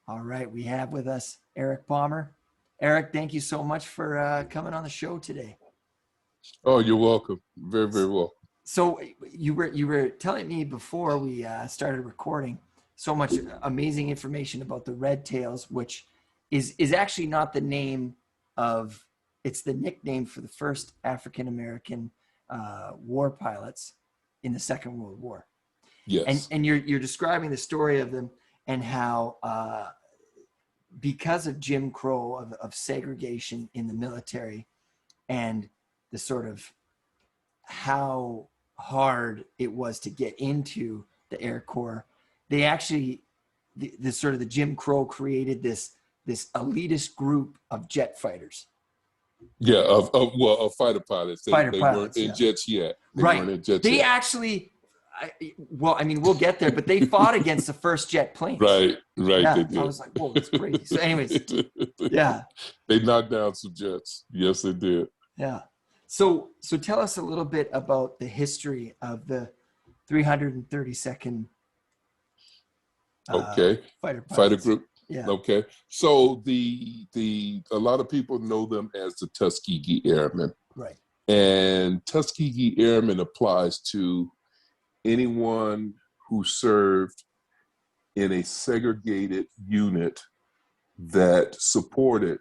All right, we have with us Eric Palmer. Eric, thank you so much for coming on the show today. Oh, you're welcome. Very, very welcome. So you were telling me before we started recording so much amazing information about the RedTails, which is actually not the name of, it's the nickname for the first African American war pilots in the Second World War. Yes. And you're describing the story of them and how because of Jim Crow, of segregation in the military, and the sort of how hard it was to get into the Air Corps, they actually, the sort of the Jim Crow created this elitist group of jet fighters. Yeah, of fighter pilots. They weren't in jets yet. They weren't in jets they yet. Actually, well, I mean, we'll get there, but they fought against the first jet planes. Right, Yeah, they did. I was like, whoa, that's crazy. So anyways, yeah. They knocked down some jets. Yes, they did. Yeah. So tell us a little bit about the history of the 332nd fighter group. Yeah. Okay. So a lot of people know them as the Tuskegee Airmen. Right. And Tuskegee Airmen applies to anyone who served in a segregated unit that supported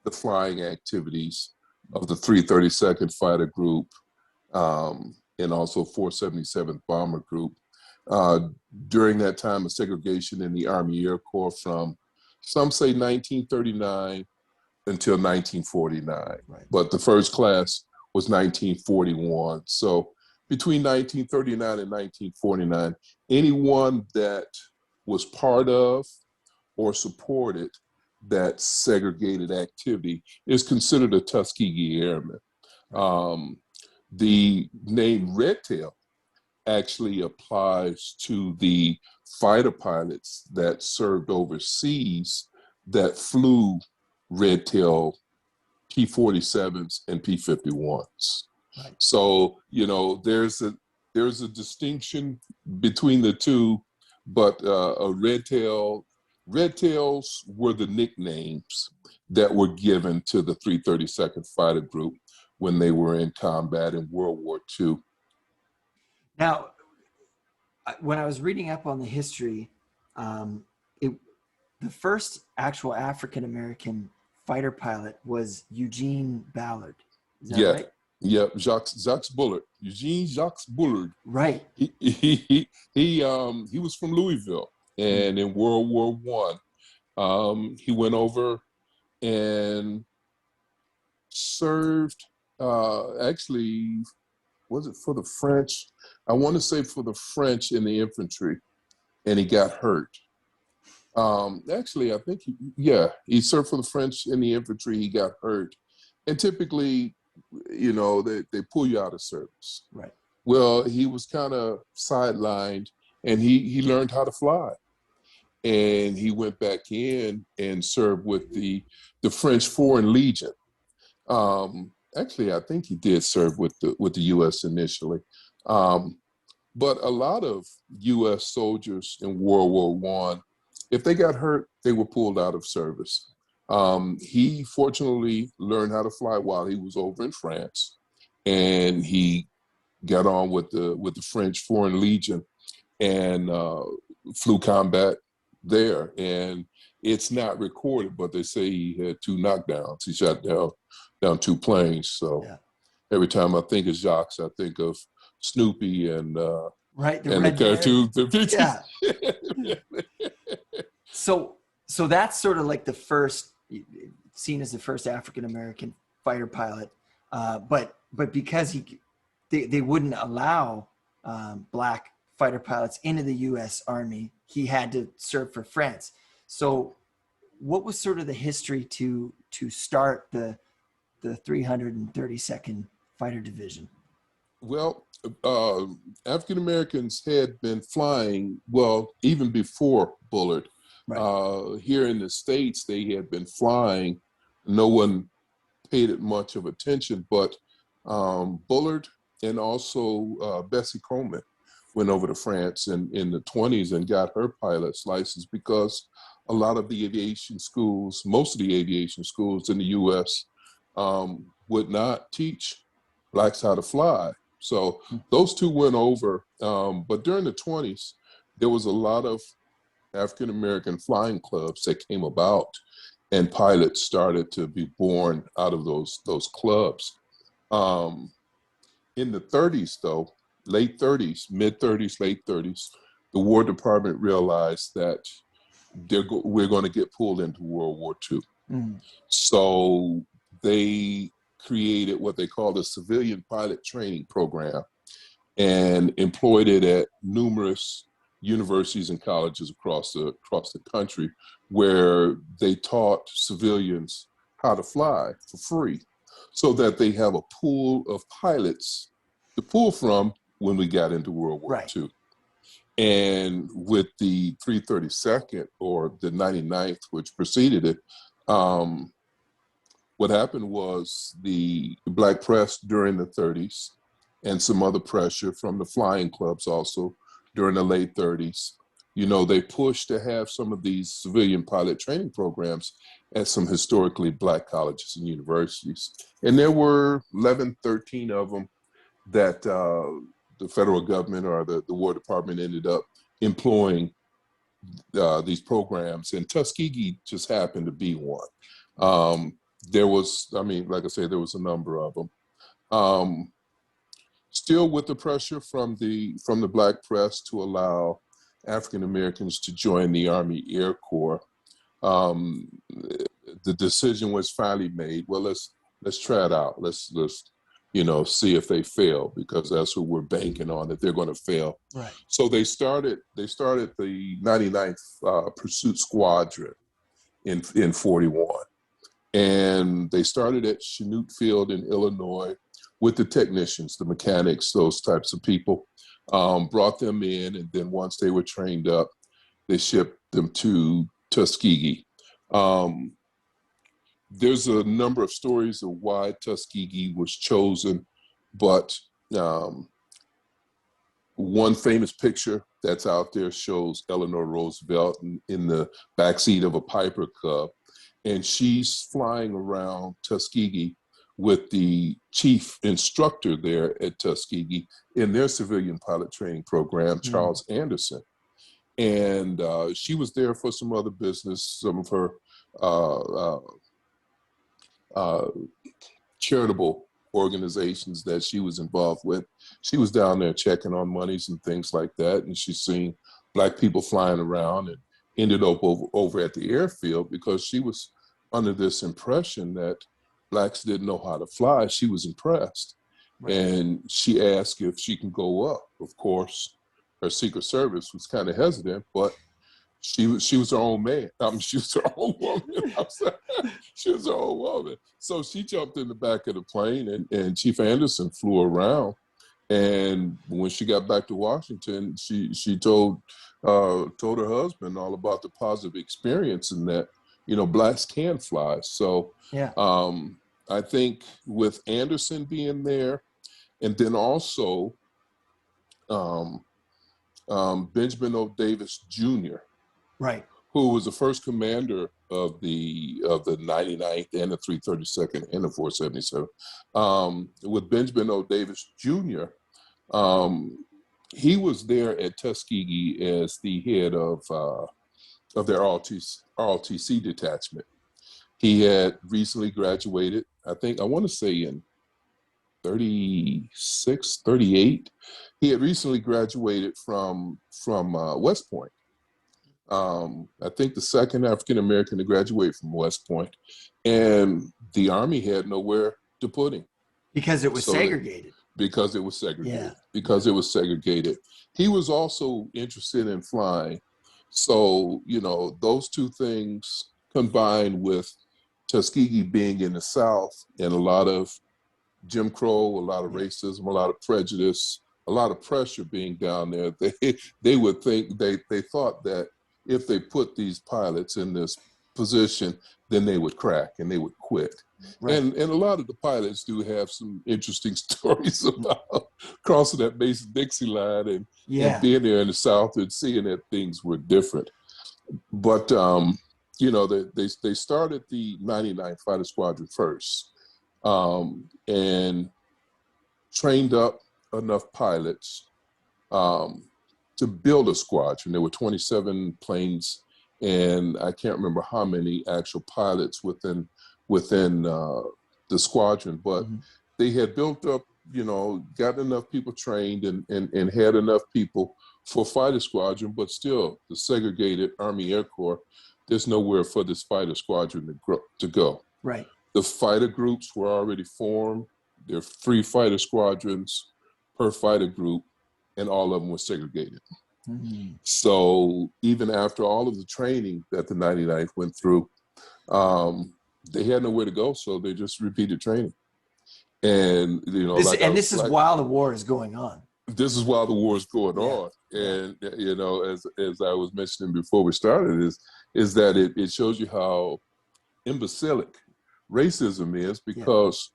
the flying activities of the 332nd Fighter Group and also 477th Bomber Group during that time of segregation in the Army Air Corps from, some say 1939 until 1949. Right. But the first class was 1941. So between 1939 and 1949, anyone that was part of or supported that segregated activity is considered a Tuskegee Airman. The name RedTail actually applies to the fighter pilots that served overseas that flew RedTail P-47s and P-51s. Right. So, there's a distinction between the two, but RedTails were the nicknames that were given to the 332nd Fighter Group when they were in combat in World War II. Now, when I was reading up on the history, the first actual African-American fighter pilot was Eugene Bullard. Is that right? Yeah, Jacques Bullard, Eugene Jacques Bullard. Right. He was from Louisville, and in World War I, he went over and served. Actually, was it for the French? I want to say for the French in the infantry, and he got hurt. Actually, I think he served for the French in the infantry. He got hurt, and typically, they pull you out of service. Right. Well, he was kind of sidelined, and he learned how to fly, and he went back in and served with the French Foreign Legion. Actually, I think he did serve with the U.S. initially, but a lot of U.S. soldiers in World War I, if they got hurt, they were pulled out of service. He fortunately learned how to fly while he was over in France, and he got on with the French Foreign Legion and flew combat there. And it's not recorded, but they say he had 2 knockdowns. He shot down 2 planes. So every time I think of Jacques, I think of Snoopy and right, and the cartoon. Yeah. So that's sort of like the first, seen as the first African-American fighter pilot, but because they wouldn't allow black fighter pilots into the U.S. Army, he had to serve for France. So what was sort of the history to start the 332nd Fighter Division? Well, African Americans had been flying, even before Bullard. Right. Here in the States, they had been flying. No one paid it much of attention, but Bullard and also Bessie Coleman went over to France in the 20s and got her pilot's license because a lot of the aviation schools, most of the aviation schools in the U.S. Would not teach blacks how to fly. So those two went over. But during the 20s, there was a lot of African-American flying clubs that came about, and pilots started to be born out of those clubs. In the 30s, though, late 30s, mid 30s, late 30s, the War Department realized that we're going to get pulled into World War II. So they created what they called a civilian pilot training program and employed it at numerous universities and colleges across the country, where they taught civilians how to fly for free, so that they have a pool of pilots to pull from when we got into World War II. And with the 332nd, or the 99th, which preceded it, what happened was the black press during the 30s, and some other pressure from the flying clubs also during the late 30s, they pushed to have some of these civilian pilot training programs at some historically black colleges and universities. And there were 11, 13 of them that the federal government or the War Department ended up employing these programs, and Tuskegee just happened to be one. There was, like I said, there was a number of them. Still with the pressure from the black press to allow African Americans to join the Army Air Corps, the decision was finally made. Well, let's try it out. Let's see if they fail, because that's what we're banking on, that they're going to fail. Right. So they started the 99th Pursuit Squadron in 41, and they started at Chanute Field in Illinois with the technicians, the mechanics, those types of people. Brought them in, and then once they were trained up, they shipped them to Tuskegee. There's a number of stories of why Tuskegee was chosen, but one famous picture that's out there shows Eleanor Roosevelt in the backseat of a Piper Cub, and she's flying around Tuskegee with the chief instructor there at Tuskegee in their civilian pilot training program, Charles Anderson. And she was there for some other business, some of her charitable organizations that she was involved with. She was down there checking on monies and things like that, and she's seen black people flying around, and ended up over at the airfield because she was under this impression that blacks didn't know how to fly. She was impressed. Right. And she asked if she can go up. Of course, her Secret Service was kind of hesitant, but she was her own man. She was her own woman. She was her own woman. So she jumped in the back of the plane, and Chief Anderson flew around. And when she got back to Washington, she told her husband all about the positive experience, and that blacks can fly. So yeah. I think with Anderson being there, and then also Benjamin O. Davis Jr., right, who was the first commander of the 99th and the 332nd and the 477. With Benjamin O. Davis Jr., he was there at Tuskegee as the head of their ROTC detachment. He had recently graduated, I want to say in 36, 38. He had recently graduated from West Point. I think the second African-American to graduate from West Point, and the Army had nowhere to put him. Because it was segregated. Because it was segregated. Yeah. Because it was segregated. He was also interested in flying. So, those two things combined with Tuskegee being in the South, and a lot of Jim Crow, a lot of racism, a lot of prejudice, a lot of pressure being down there, they would think, they thought that if they put these pilots in this position, then they would crack and they would quit. Right. And a lot of the pilots do have some interesting stories about crossing that Mason-Dixie line and being there in the South and seeing that things were different. But you know, they started the 99th Fighter Squadron first, and trained up enough pilots to build a squadron. There were 27 planes, and I can't remember how many actual pilots within the squadron, but they had built up, you know, got enough people trained and had enough people for fighter squadron, but still the segregated Army Air Corps, there's nowhere for this fighter squadron to go. Right. The fighter groups were already formed. There are 3 fighter squadrons per fighter group, and all of them were segregated. So even after all of the training that the 99th went through, they had nowhere to go, so they just repeated training. And you know, this is while the war is going on. This is while the war is going on, and you know, as I was mentioning before we started, is that it shows you how imbecilic racism is, because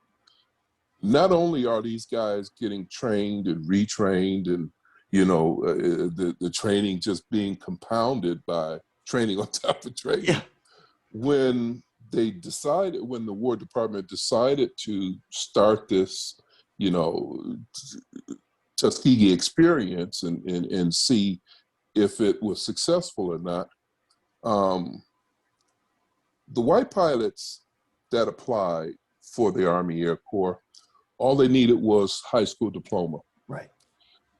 not only are these guys getting trained and retrained, and you know, the training just being compounded by training on top of training. When the War Department decided to start this, you know, Tuskegee experience and see if it was successful or not, the white pilots that applied for the Army Air Corps, all they needed was high school diploma. Right.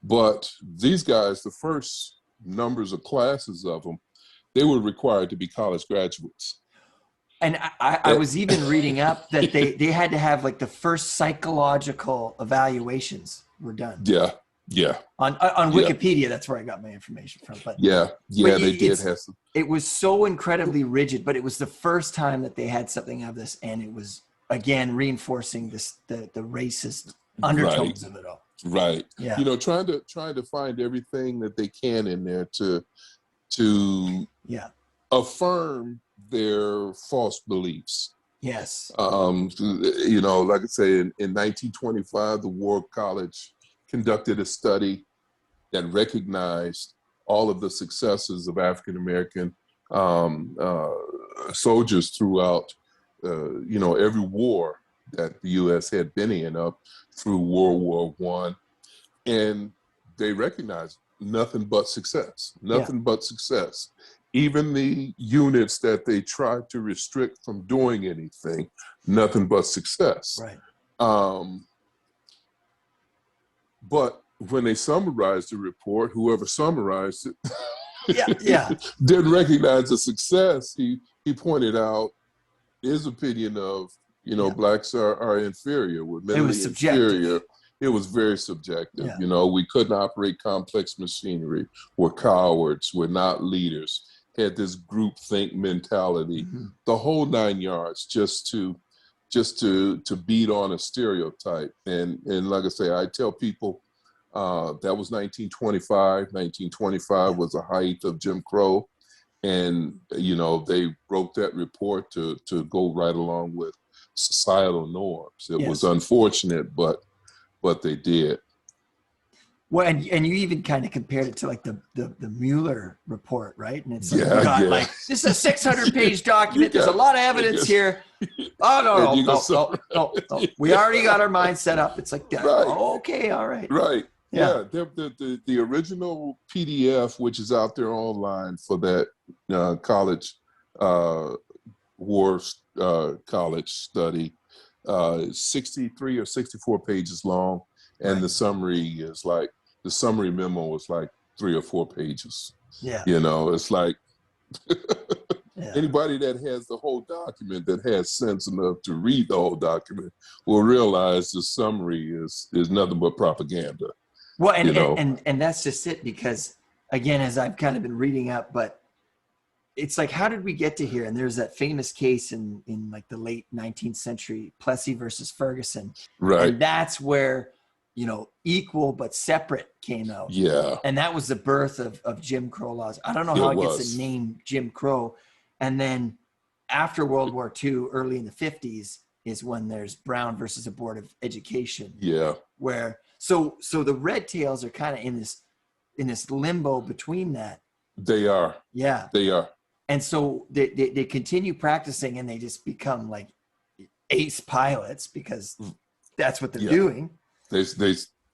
But these guys, the first numbers of classes of them, they were required to be college graduates. And I was even reading up that they had to have like the first psychological evaluations were done. Yeah. On Wikipedia, that's where I got my information from. But they did have some. It was so incredibly rigid, but it was the first time that they had something of this, and it was again reinforcing the racist undertones of it all. Right. Yeah. You know, trying to find everything that they can in there to affirm their false beliefs. Yes. You know, like I say, in 1925, the War College conducted a study that recognized all of the successes of African American soldiers throughout, you know, every war that the U.S. had been in up through World War I, and they recognized nothing but success, but success. Even the units that they tried to restrict from doing anything, nothing but success. Right. But when they summarized the report, whoever summarized it didn't recognize the success. He pointed out his opinion of, you know, blacks are inferior. We're mentally inferior. It was very subjective. You know, we couldn't operate complex machinery. We're cowards. We're not leaders. Had this group think mentality, the whole 9 yards, just to beat on a stereotype. And like I say, I tell people that was 1925. 1925 was the height of Jim Crow. And, you know, they wrote that report to go right along with societal norms. It was unfortunate, but they did. Well, and you even kind of compared it to like the Mueller report, right? And it's like, like this is a 600-page document. There's a lot of evidence here. Oh no. We already got our mind set up. It's like, okay, all right. Right. Yeah. The original PDF, which is out there online for that college war college study, 63 or 64 pages long. And the summary is like, the summary memo was like 3 or 4 pages. Yeah. You know, it's like anybody that has the whole document, that has sense enough to read the whole document, will realize the summary is nothing but propaganda. Well, and that's just it, because again, as I've kind of been reading up, but it's like, how did we get to here? And there's that famous case in like the late 19th century, Plessy versus Ferguson. Right. And that's where, you know, equal but separate came out. Yeah. And that was the birth of Jim Crow laws. I don't know how it gets the name Jim Crow. And then after World War II, early in the 50s, is when there's Brown versus a Board of Education. Yeah. Where so the RedTails are kind of in this limbo between that. They are. Yeah. They are. And so they continue practicing, and they just become like ace pilots because that's what they're doing. They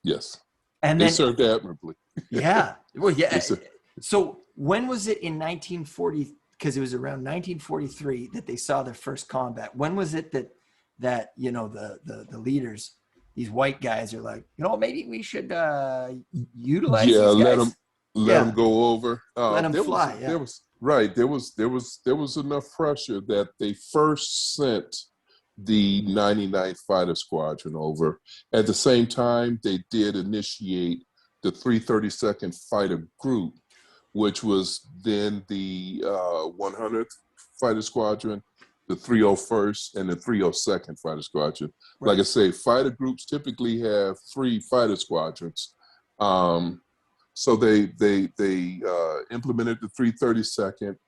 yes. And they then served admirably. Yeah. Well, yeah. So when was it in 1940? Because it was around 1943 that they saw their first combat. When was it that you know the leaders, these white guys, are like, you know, maybe we should utilize these guys? Let them go over. Let them fly. There was enough pressure that they first sent the 99th Fighter Squadron over. At the same time, they did initiate the 332nd Fighter Group, which was then the 100th Fighter Squadron, the 301st, and the 302nd Fighter Squadron. Right. Like I say, fighter groups typically have 3 fighter squadrons. So they implemented the 332nd,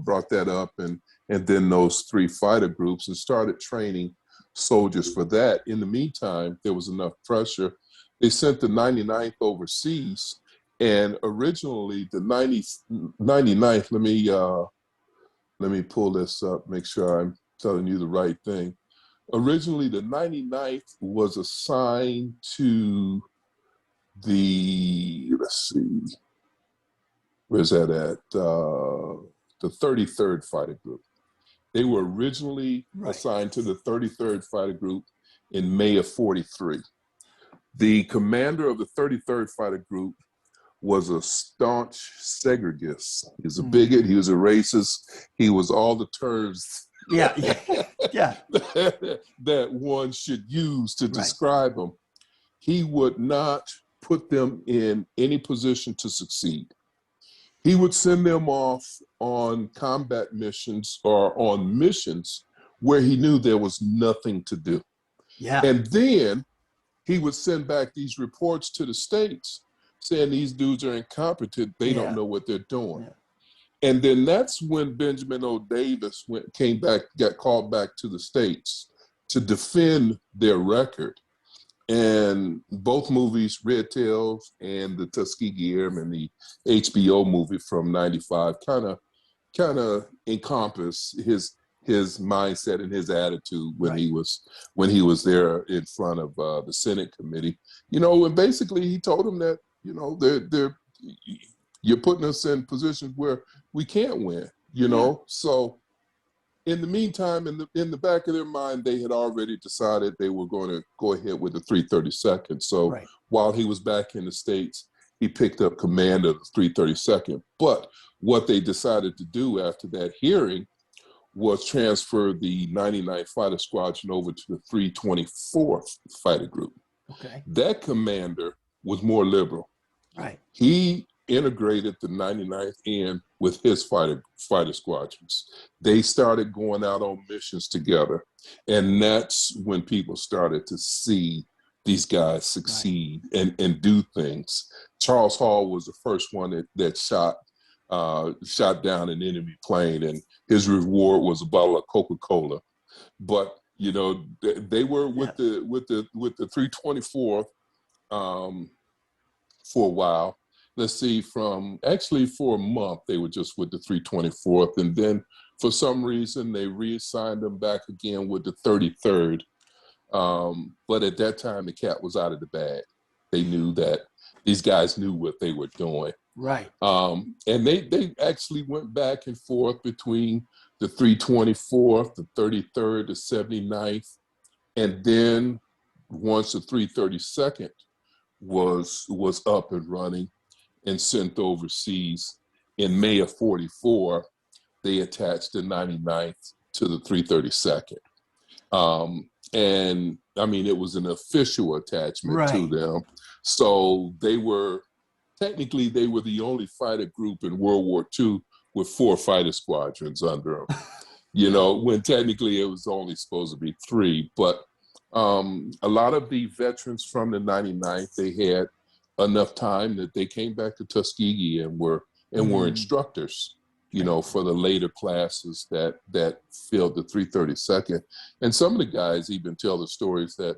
brought that up, and then those 3 fighter groups, and started training soldiers for that. In the meantime, there was enough pressure. They sent the 99th overseas, and originally the 99th, let me pull this up, make sure I'm telling you the right thing. Originally, the 99th was assigned to the, let's see, where's that at? The 33rd Fighter Group. They were originally assigned to the 33rd Fighter Group in May of 43. The commander of the 33rd Fighter Group was a staunch segregist. He was a bigot, he was a racist, he was all the terms that one should use to describe him. He would not put them in any position to succeed. He would send them off on combat missions or on missions where he knew there was nothing to do. Yeah. And then he would send back these reports to the States saying these dudes are incompetent, they don't know what they're doing. Yeah. And then that's when Benjamin O. Davis came back, got called back to the States to defend their record. And both movies, RedTail and the Tuskegee Airmen, the HBO movie from '95, kind of encompass his mindset and his attitude when he was there in front of the Senate committee. You know, and basically he told them that, you know, you're putting us in positions where we can't win. You know, so. In the meantime, in the back of their mind, they had already decided they were going to go ahead with the 332nd. So while he was back in the States, he picked up command of the 332nd. But what they decided to do after that hearing was transfer the 99th Fighter Squadron over to the 324th Fighter Group. Okay. That commander was more liberal. Right. He integrated the 99th in with his fighter squadrons. They started going out on missions together. And that's when people started to see these guys succeed and do things. Charles Hall was the first one that shot down an enemy plane, and his reward was a bottle of Coca-Cola. But you know, they were with the 324th for a while. Let's see, for a month, they were just with the 324th. And then for some reason, they reassigned them back again with the 33rd. But at that time, the cat was out of the bag. They knew that these guys knew what they were doing. Right. And they actually went back and forth between the 324th, the 33rd, the 79th. And then once the 332nd was up and running and sent overseas in May of 44, they attached the 99th to the 332nd. And I mean, it was an official attachment to them. So technically they were the only fighter group in World War II with 4 fighter squadrons under them. You know, when technically it was only supposed to be 3. But a lot of the veterans from the 99th, they had enough time that they came back to Tuskegee and were instructors. for the later classes that filled the 332nd. And some of the guys even tell the stories that,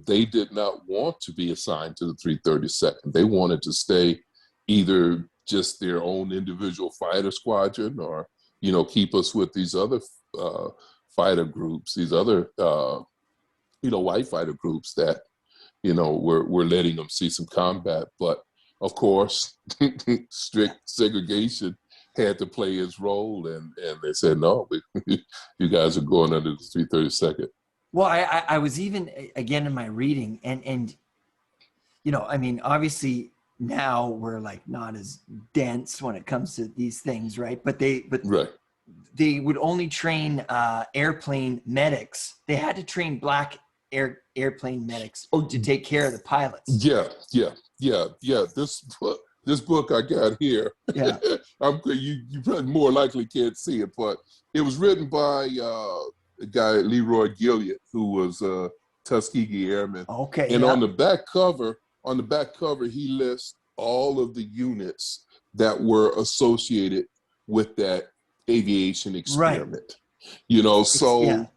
they did not want to be assigned to the 332nd. They wanted to stay either just their own individual fighter squadron or, keep us with these other fighter groups, these other, white fighter groups that, we're letting them see some combat. But of course, strict segregation had to play its role, and they said, no, you guys are going under the 332nd. Well, I was even, again, in my reading, and I mean, obviously now we're like not as dense when it comes to these things, right? But Right. They would only train airplane medics. They had to train black airplane medics to take care of the pilots. Yeah. This book I got here, yeah, you probably more likely can't see it, but it was written by a guy, Leroy Gilliard, who was a Tuskegee Airman. Okay. And on the back cover, he lists all of the units that were associated with that aviation experiment. Right.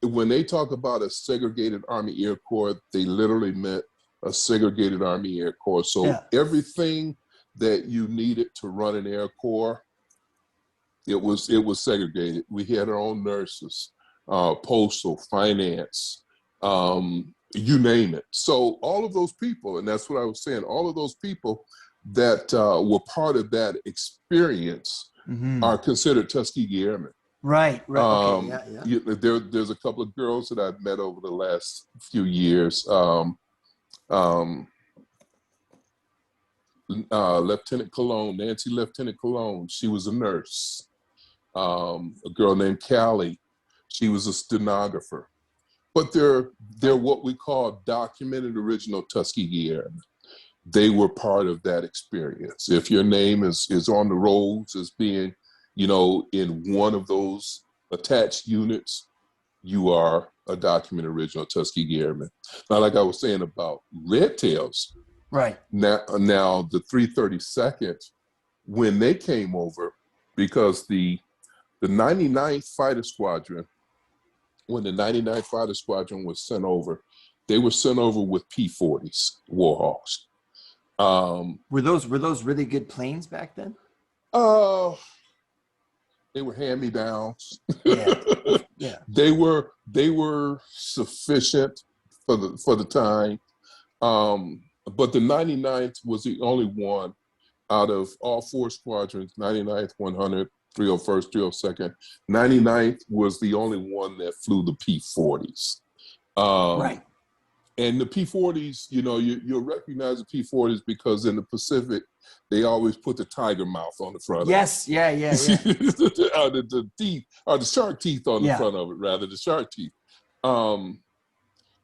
When they talk about a segregated Army Air Corps, they literally meant a segregated Army Air Corps. So everything that you needed to run an Air Corps, it was segregated. We had our own nurses, postal, finance, you name it. So all of those people, and that's what I was saying, all of those people that were part of that experience are considered Tuskegee Airmen. Right. Okay. There's a couple of girls that I've met over the last few years. Lieutenant Cologne, Nancy Lieutenant Cologne, she was a nurse. A girl named Callie, she was a stenographer. But they're what we call documented original Tuskegee Airmen. They were part of that experience. If your name is on the rolls as being, in one of those attached units, you are a documented original Tuskegee Airman. Now, like I was saying about RedTails, right now the 332nd, when they came over, because the 99th Fighter Squadron, when the 99th Fighter Squadron was sent over, they were sent over with P-40s, Warhawks. Were those really good planes back then? They were hand-me-downs. Yeah. They were sufficient for the time. But the 99th was the only one out of all four squadrons, 99th, 100, 301st, 302nd. 99th was the only one that flew the P-40s. Right. And the P-40s, you'll recognize the P-40s because in the Pacific, they always put the tiger mouth on the front. Yes, yeah. The teeth, or the shark teeth on the front of it, rather, the shark teeth. But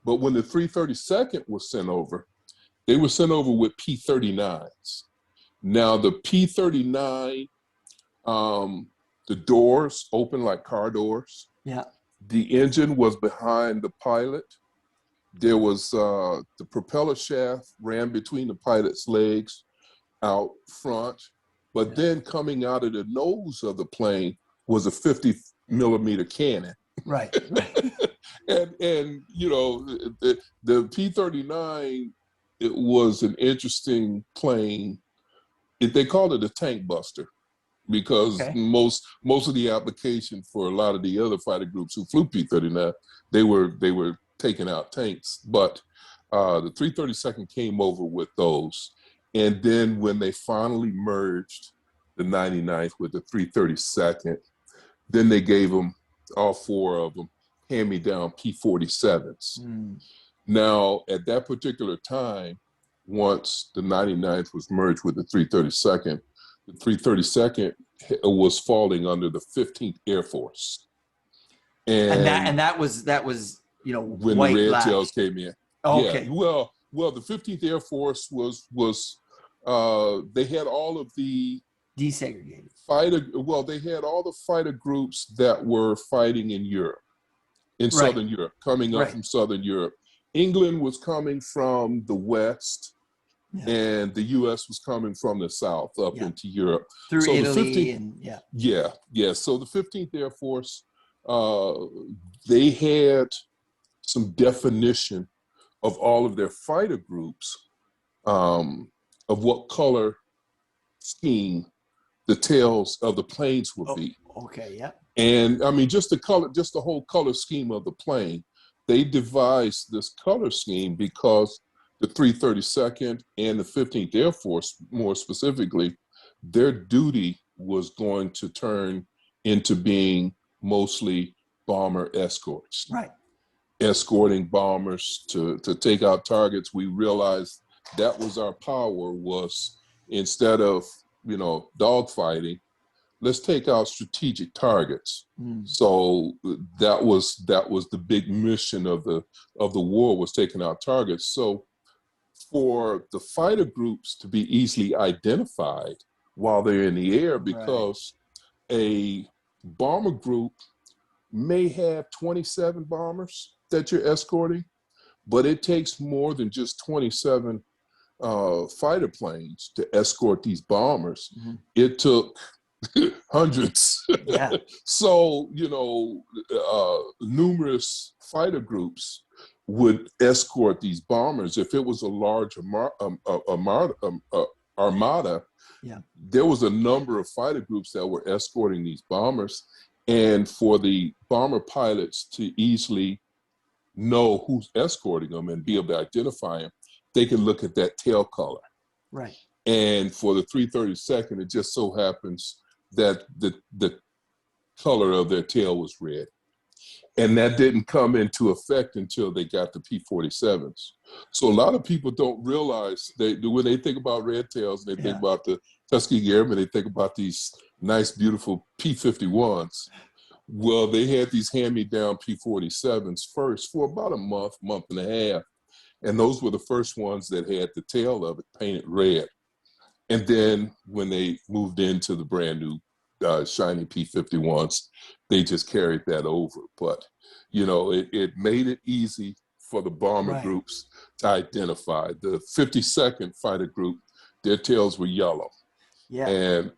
when the 332nd was sent over, they were sent over with P-39s. Now, the P-39, the doors open like car doors. Yeah. The engine was behind the pilot. There was the propeller shaft ran between the pilot's legs out front, but then coming out of the nose of the plane was a 50 millimeter cannon. Right. and the P-39, it was an interesting plane. They called it a tank buster because most of the application for a lot of the other fighter groups who flew P-39, they were taking out tanks. But the 332nd came over with those. And then when they finally merged the 99th with the 332nd, then they gave them, all four of them, hand-me-down P-47s. Now, at that particular time, once the 99th was merged with the 332nd, the 332nd was falling under the 15th Air Force. And that was when white, the black. RedTails came in. Okay. Yeah, well, the 15th Air Force was they had all of the desegregated they had all the fighter groups that were fighting in Europe, in Southern Europe, coming up from Southern Europe. England was coming from the west, Yeah. and the U.S. was coming from the south up into Europe. Through So Italy and So the 15th Air Force, they had some definition of all of their fighter groups, of what color scheme the tails of the planes would be. Okay, yeah. And I mean, just the whole color scheme of the plane. They devised this color scheme because the 332nd and the 15th Air Force, more specifically, their duty was going to turn into being mostly bomber escorts. Right. Escorting bombers to take out targets. We realized that was our power, was instead of, dogfighting, let's take out strategic targets. So that was the big mission of the war, was taking out targets. So for the fighter groups to be easily identified while they're in the air, because a bomber group may have 27 bombers that you're escorting, but it takes more than just 27 fighter planes to escort these bombers. It took hundreds. Yeah. So, numerous fighter groups would escort these bombers. If it was a large armada, there was a number of fighter groups that were escorting these bombers. And for the bomber pilots to easily know who's escorting them and be able to identify them, they can look at that tail color. Right. And for the 332nd, it just so happens that the color of their tail was red. And that didn't come into effect until they got the P-47s. So a lot of people don't realize, when they think about RedTails, they think about the Tuskegee Airmen, they think about these nice, beautiful P-51s. Well, they had these hand-me-down P-47s first for about a month and a half. And those were the first ones that had the tail of it painted red. And then when they moved into the brand new shiny P-51s, they just carried that over. But, it made it easy for the bomber groups to identify. The 52nd Fighter Group, their tails were yellow. Yeah. And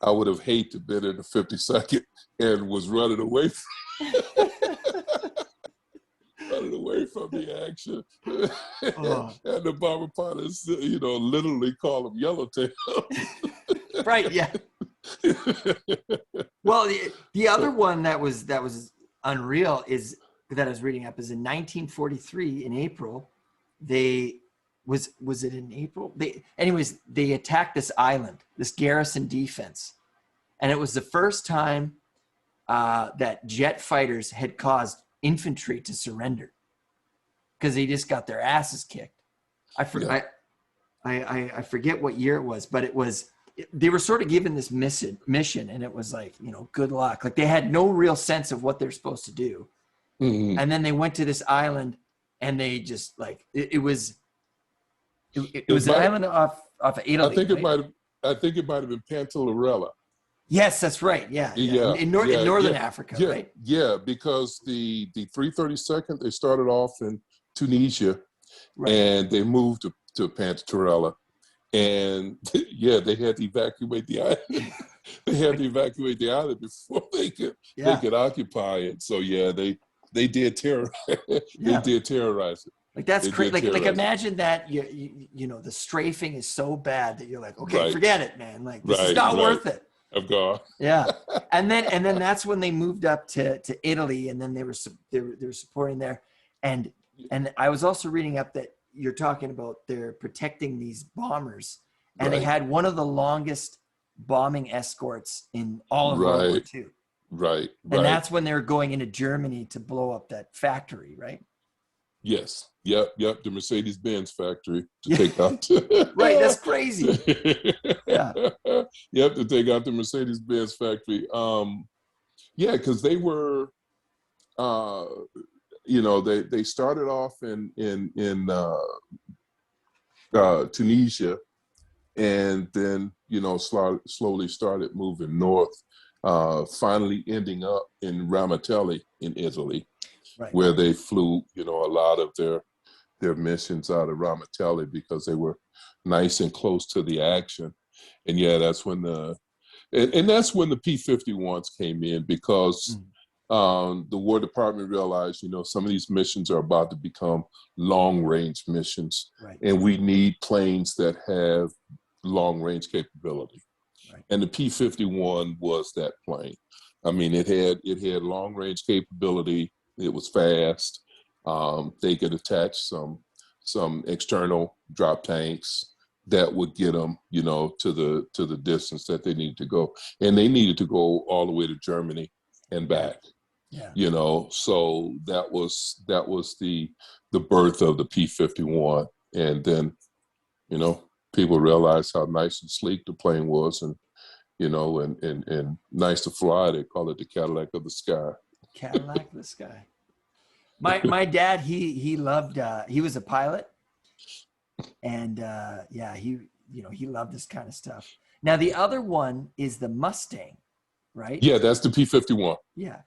I would have hated to been in the 52nd and was running away from the action. And the bomber pilots, literally call them yellowtail. Right, yeah. Well, the other one that was unreal is that I was reading up is in 1943 in April. Was it in April? They attacked this island, this garrison defense, and it was the first time that jet fighters had caused infantry to surrender because they just got their asses kicked. I forget what year it was, but they were sort of given this mission, and it was like, good luck. Like they had no real sense of what they're supposed to do. Mm-hmm. And then they went to this island, and they just like it was an island off Italy. I think it might have been Pantellerella. Yes, that's right. Yeah. In northern Africa, right? Yeah, because the 332nd, they started off in Tunisia, and they moved to Pantellerella. And they had to evacuate the island. They had to evacuate the island before they could occupy it. So they did terrorize. They did terrorize it. Like that's crazy. Like imagine that the strafing is so bad that you're like, okay, forget it, man. Like this is not worth it. I'm gone. Yeah, and then that's when they moved up to Italy, and then they were supporting there, and I was also reading up that you're talking about they're protecting these bombers, and they had one of the longest bombing escorts in all of World War II. Right. And that's when they're going into Germany to blow up that factory, right? Yes. Yep. The Mercedes-Benz factory to take out. Right. That's crazy. Yeah. Yep. To take out the Mercedes-Benz factory. Because they were, they started off in Tunisia, and then slowly started moving north. Finally ending up in Ramatelli in Italy, where they flew, a lot of their their missions out of Ramitelli because they were nice and close to the action. And yeah, that's when and that's when the P-51s came in, because the War Department realized, some of these missions are about to become long-range missions, Right. and we need planes that have long-range capability. Right. And the P-51 was that plane. I mean, it had long-range capability. It was fast. They could attach some external drop tanks that would get them, to the distance that they needed to go, and they needed to go all the way to Germany and back. Yeah. So that was the birth of the P-51, and then, people realized how nice and sleek the plane was, and and nice to fly. They call it the Cadillac of the sky. Cadillac of the sky. My dad, he loved, he was a pilot, and he loved this kind of stuff. Now the other one is the Mustang, right? Yeah, that's the P-51. Yeah.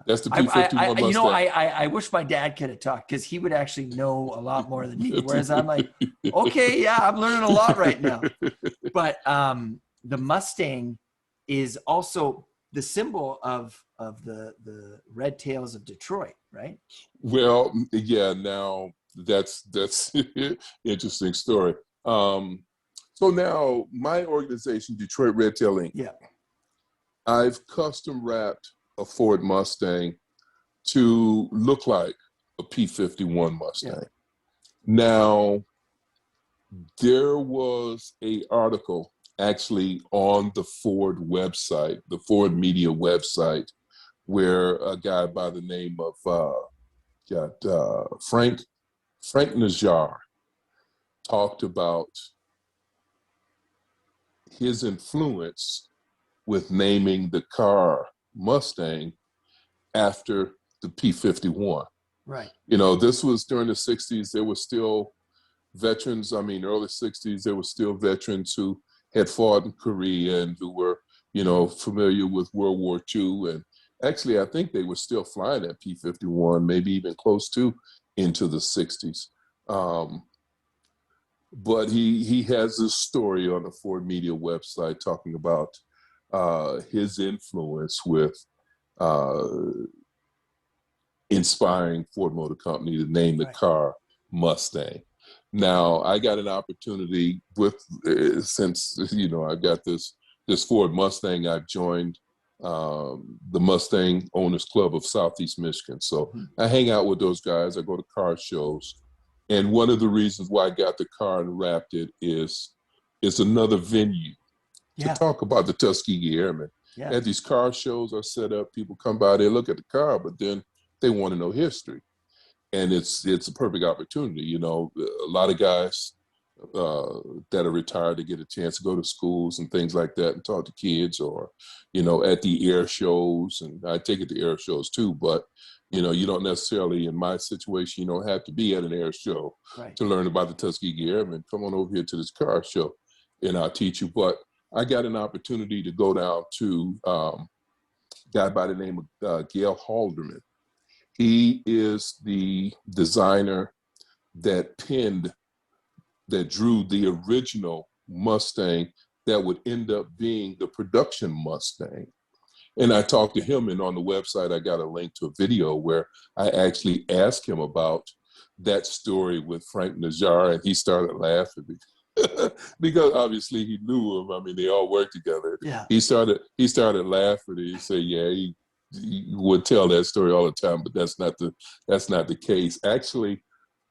That's the P-51 Mustang. I wish my dad could have talked, because he would actually know a lot more than me. Whereas I'm like, okay, yeah, I'm learning a lot right now. But the Mustang is also the symbol of the RedTails of Detroit, right? Well, yeah. Now that's interesting story. So now my organization, Detroit RedTail Inc. Yeah. I've custom wrapped a Ford Mustang to look like a P-51 Mustang. Yeah. Now, there was an article actually on the Ford website, the Ford media website, where a guy by the name of Frank Najjar talked about his influence with naming the car Mustang after the P-51. Right. This was during the 60s. There were still veterans. I mean, early 60s, there were still veterans who had fought in Korea and who were, familiar with World War II. And actually, I think they were still flying that P-51, maybe even close to into the 60s. But he has this story on the Ford media website talking about his influence with inspiring Ford Motor Company to name the car Mustang. Now, I got an opportunity since I've got this Ford Mustang. I've joined the Mustang Owners Club of Southeast Michigan. So I hang out with those guys. I go to car shows. And one of the reasons why I got the car and wrapped it is another venue to talk about the Tuskegee Airmen. Yeah. At these car shows are set up, people come by, they look at the car, but then they want to know history. And it's a perfect opportunity. A lot of guys that are retired to get a chance to go to schools and things like that and talk to kids, or, at the air shows. And I take it to air shows too, but, you don't necessarily, in my situation, you don't have to be at an air show to learn about the Tuskegee Airmen. Come on over here to this car show and I'll teach you. But I got an opportunity to go down to a guy by the name of Gail Halderman. He is the designer that drew the original Mustang that would end up being the production Mustang. And I talked to him, and on the website, I got a link to a video where I actually asked him about that story with Frank Najjar, and he started laughing because obviously he knew him. I mean, they all worked together. Yeah. He started laughing. He said, yeah, he would tell that story all the time, but that's not the case. Actually,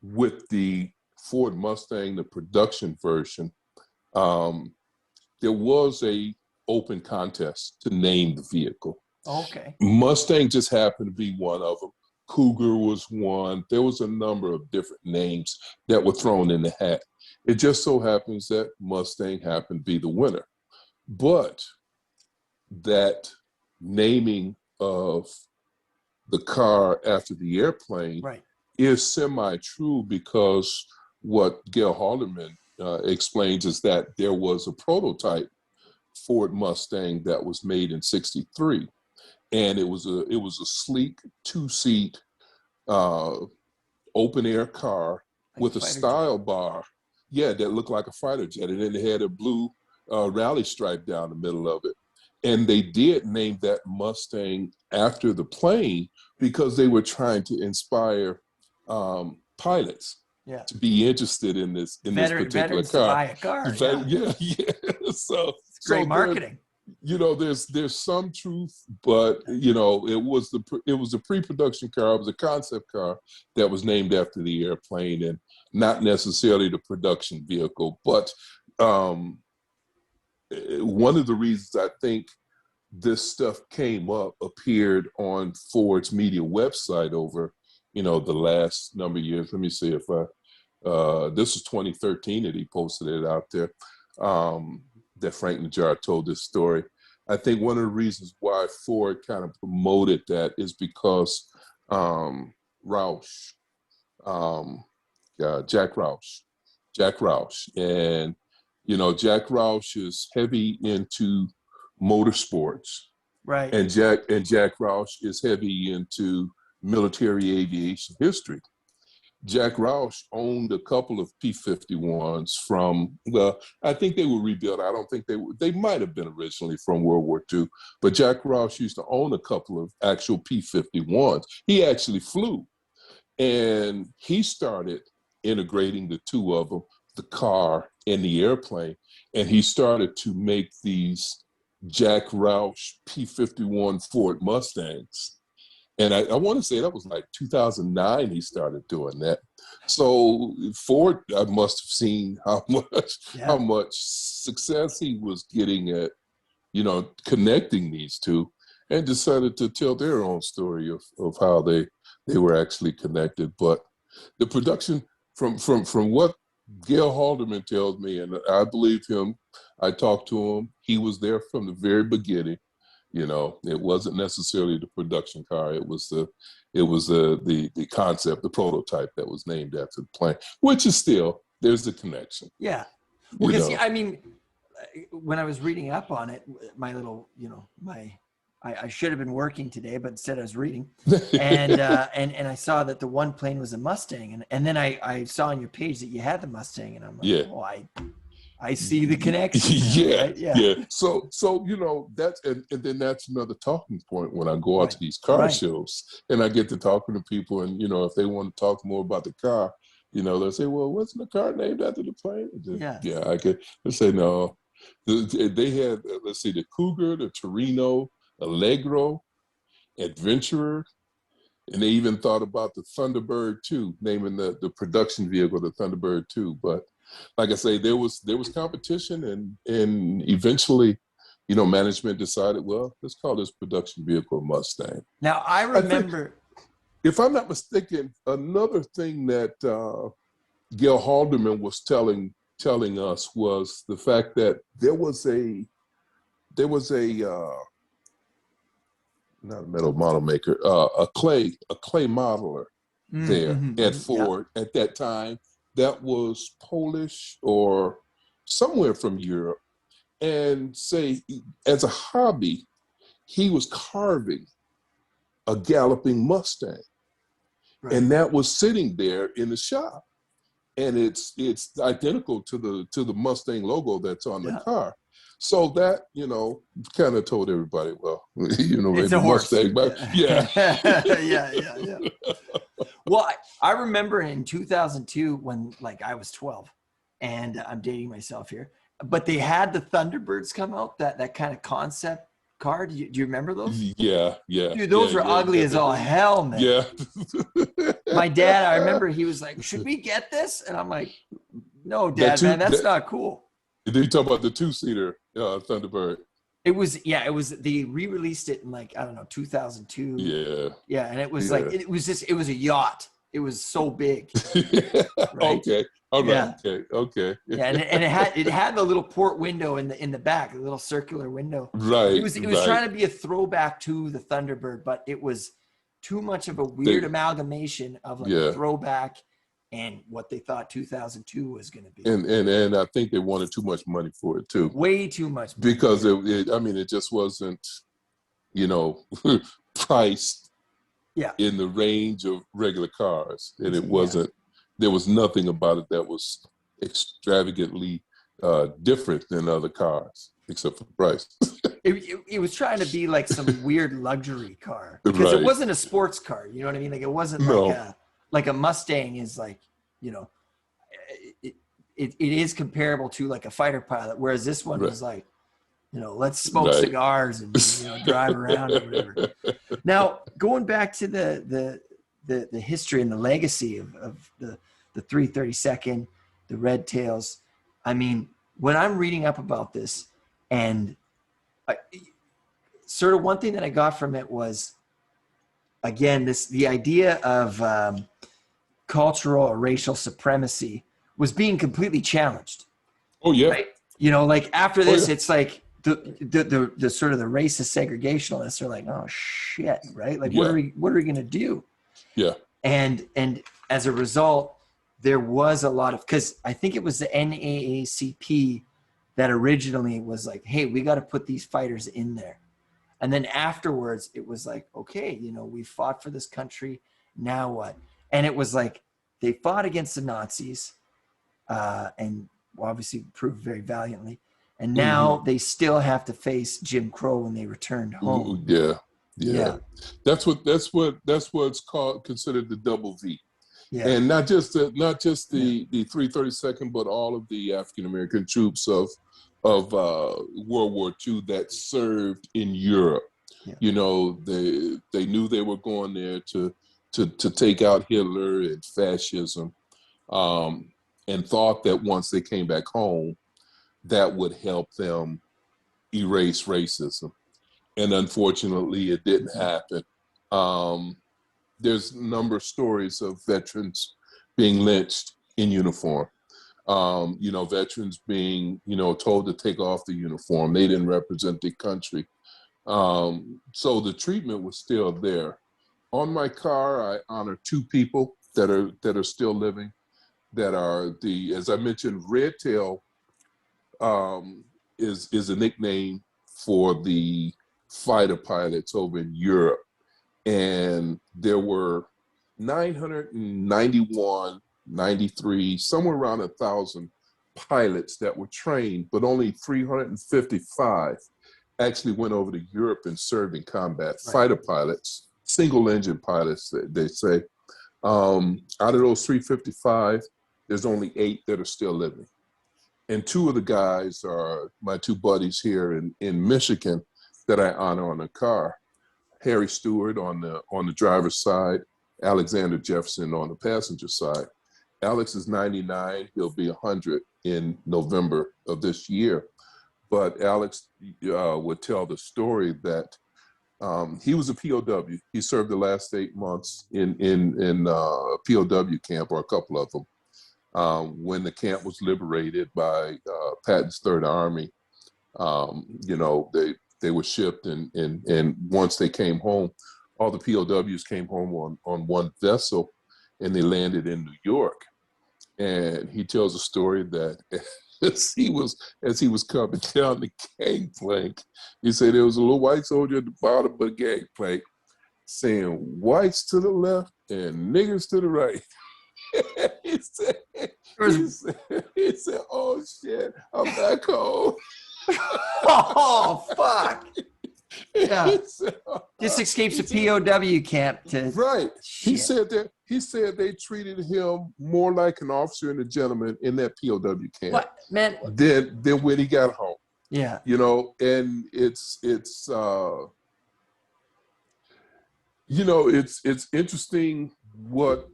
with the Ford Mustang, the production version, there was a open contest to name the vehicle. Okay. Mustang just happened to be one of them. Cougar was one. There was a number of different names that were thrown in the hat. It just so happens that Mustang happened to be the winner. But that naming of the car after the airplane is semi-true, because what Gail Halderman explains is that there was a prototype Ford Mustang that was made in '63, and it was a sleek 2-seat open air car like with a fighter style bar. Yeah, that looked like a fighter jet. And then they had a blue rally stripe down the middle of it. And they did name that Mustang after the plane because they were trying to inspire pilots Yeah. to be interested in this particular Veterans to car. buy a car. Yeah. Yeah. So It's great there, marketing. there's some truth, but it was a pre-production car. It was a concept car that was named after the airplane, and not necessarily the production vehicle. But one of the reasons I think this stuff appeared on Ford's media website over the last number of years. Let me see if this was 2013 that he posted it out there. That Frank Najjar told this story. I think one of the reasons why Ford kind of promoted that is because Roush, Jack Roush, and Jack Roush is heavy into motorsports, Right. and Jack Roush is heavy into military aviation history. Jack Roush owned a couple of P-51s from, well, I think they were rebuilt. I don't think they might have been originally from World War II, but Jack Roush used to own a couple of actual P-51s. He actually flew, and he started integrating the two of them, the car and the airplane, and he started to make these Jack Roush P-51 Ford Mustangs. And I want to say that was like 2009 he started doing that. So Ford, I must have seen how much success he was getting at, connecting these two, and decided to tell their own story of how they were actually connected. But the production, from what Gail Halderman tells me, and I believe him, I talked to him, he was there from the very beginning. It wasn't necessarily the production car. It was the concept, the prototype that was named after the plane, which is still, there's a connection. Yeah. Well, because I mean, when I was reading up on it, my little, I should have been working today, but instead I was reading, and I saw that the one plane was a Mustang, and then I saw on your page that you had the Mustang, and I'm like, oh, I see the connection now, right? Yeah. So that's and then that's another talking point when I go out to these car shows and I get to talking to people, and if they want to talk more about the car, they'll say, well, wasn't the car named after the plane? I could say no. They had, let's see, the Cougar, the Torino, Allegro, Adventurer, and they even thought about the Thunderbird too, naming the production vehicle the Thunderbird too. But like I say, there was competition, and eventually, management decided, well, let's call this production vehicle Mustang. Now I remember, if I'm not mistaken, another thing that Gail Halderman was telling us was the fact that there was a not a metal model maker, a clay modeler there at Ford at that time that was Polish or somewhere from Europe, and say as a hobby, he was carving a galloping Mustang, and that was sitting there in the shop, and it's identical to the Mustang logo that's on the car. So that, kind of told everybody, well, it's a horse. Mustang, but yeah. Yeah. Well, I remember in 2002 when I was 12, and I'm dating myself here, but they had the Thunderbirds come out, that kind of concept car. Do you remember those? Yeah. Dude, those were ugly as all hell, man. Yeah. My dad, I remember he was like, should we get this? And I'm like, no, Dad, man, that's not cool. Did you talk about the two-seater Thunderbird? It was they re-released it in 2002. Yeah, and it was it was a yacht. It was so big. Right? Okay. All right. Yeah. Okay. Yeah, and it had the little port window in the back, the little circular window. Right. It was trying to be a throwback to the Thunderbird, but it was too much of a weird amalgamation of a throwback and what they thought 2002 was going to be. And I think they wanted too much money for it too. Way too much money. Because it just wasn't, priced in the range of regular cars, and it wasn't there was nothing about it that was extravagantly different than other cars, except for the price. It was trying to be like some weird luxury car because it Right. wasn't a sports car. You know what I mean? Like it wasn't No. like a Mustang is like, you know, it is comparable to like a fighter pilot, whereas this one Right. was like, you know, let's smoke Right. cigars and, you know, drive around or whatever. Now, going back to the history and the legacy of the 332nd, the RedTails. I mean, when I'm reading up about this, and sort of one thing that I got from it was, again, the idea of cultural or racial supremacy was being completely challenged. Oh yeah. Right? You know, like after Oh, this, yeah. it's like the sort of the racist segregationalists are like, oh shit, right? Like, Yeah. what are we gonna do? Yeah. And as a result, there was a lot of, because I think it was the NAACP that originally was like, hey, we got to put these fighters in there. And then afterwards, it was like, okay, you know, we fought for this country. Now what? And it was like they fought against the Nazis, and obviously proved very valiantly. And now they still have to face Jim Crow when they returned home. Yeah. Yeah. That's what's called, considered the double V. Yeah. And not just the 332nd, but all of the African American troops of World War II that served in Europe. Yeah. You know, they knew they were going there to take out Hitler and fascism, and thought that once they came back home, that would help them erase racism. And unfortunately, it didn't happen. There's a number of stories of veterans being lynched in uniform. You know, veterans being, you know, told to take off the uniform. They didn't represent the country. So the treatment was still there. On my car, I honor two people that are still living, that are as I mentioned, RedTail is a nickname for the fighter pilots over in Europe. And there were 991, 93, somewhere around 1,000 pilots that were trained, but only 355 actually went over to Europe and served in combat. Right. Fighter pilots, single engine pilots, they say. Out of those 355, there's only 8 that are still living. And 2 of the guys are my 2 buddies here in Michigan that I honor on the car. Harry Stewart on the driver's side, Alexander Jefferson on the passenger side. Alex is 99, he'll be 100 in November of this year. But Alex would tell the story that he was a POW. He served the last 8 months in POW camp, or a couple of them, when the camp was liberated by Patton's Third Army. You know, they were shipped, and once they came home, all the POWs came home on one vessel, and they landed in New York. And he tells a story that as he was coming down the gangplank, he said there was a little white soldier at the bottom of the gangplank saying, "Whites to the left and niggers to the right." he said, "Oh shit, I'm back home." Oh fuck! Yeah, just escapes a POW camp to right. Shit. He said they treated him more like an officer and a gentleman in that POW camp. What man? Than when he got home. Yeah, you know, and it's you know, it's interesting what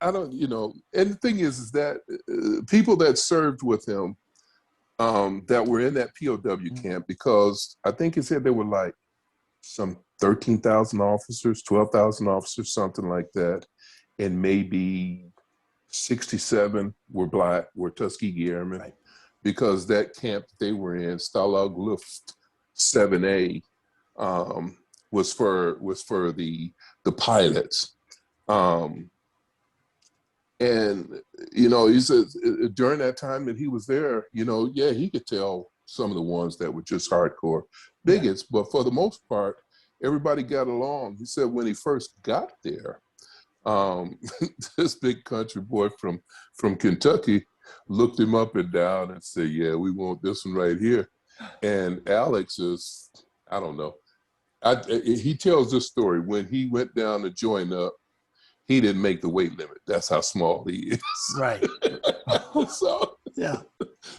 I don't, you know, and the thing is that people that served with him, that were in that POW camp, because I think it said there were like some 13,000 officers, 12,000 officers, something like that, and maybe 67 were Black, were Tuskegee Airmen, right. Because that camp they were in, Stalag Luft 7A, was for the pilots. And, you know, he said during that time that he was there, you know, yeah, he could tell some of the ones that were just hardcore bigots, yeah. But for the most part, everybody got along. He said when he first got there, this big country boy from Kentucky looked him up and down and said, yeah, we want this one right here. And Alex is, I don't know. He tells this story. When he went down to join up, he didn't make the weight limit. That's how small he is. Right. So, yeah.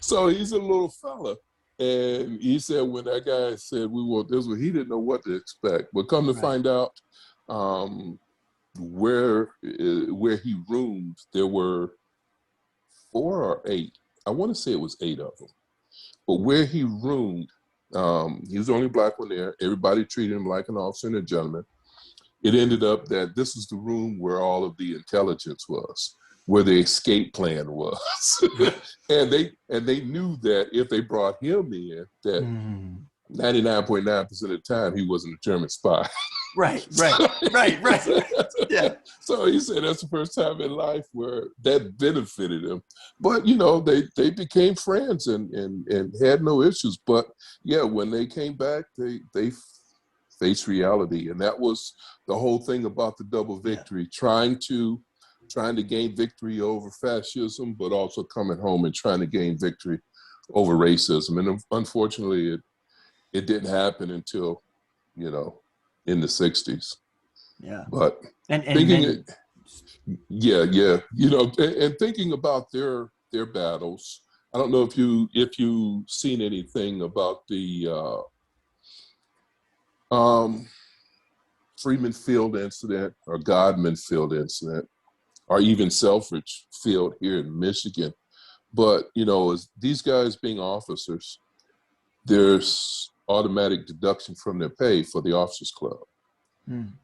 So he's a little fella. And he said when that guy said, we want this one, he didn't know what to expect. But come to find out, where he roomed, there were 4 or 8. I want to say it was 8 of them. But where he roomed, he was the only black one there. Everybody treated him like an officer and a gentleman. It ended up that this was the room where all of the intelligence was, where the escape plan was. and they knew that if they brought him in, that 99.9% of the time he wasn't a German spy. Right. Yeah. So he said that's the first time in life where that benefited him. But they became friends and had no issues. But yeah, when they came back, they faced reality, and that was the whole thing about the double victory, trying to gain victory over fascism, but also coming home and trying to gain victory over racism. And unfortunately, it didn't happen until, in the 60s. Yeah. But and thinking and thinking about their battles, I don't know if you seen anything about the Freeman Field incident or Godman Field incident, or even Selfridge Field here in Michigan. But, as these guys being officers, there's automatic deduction from their pay for the officers club.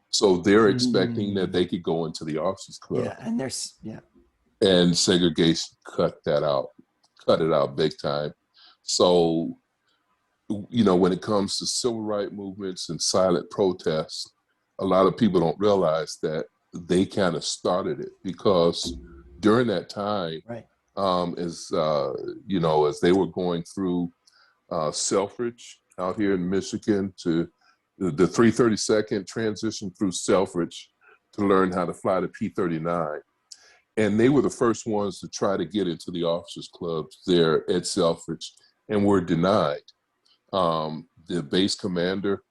So they're expecting that they could go into the officers club. Yeah, and and segregation cut it out big time. So, when it comes to civil rights movements and silent protests, a lot of people don't realize that they kind of started it, because during that time, as they were going through Selfridge out here in Michigan, to the 332nd transition through Selfridge to learn how to fly the P-39. And they were the first ones to try to get into the officers clubs there at Selfridge and were denied. The base commander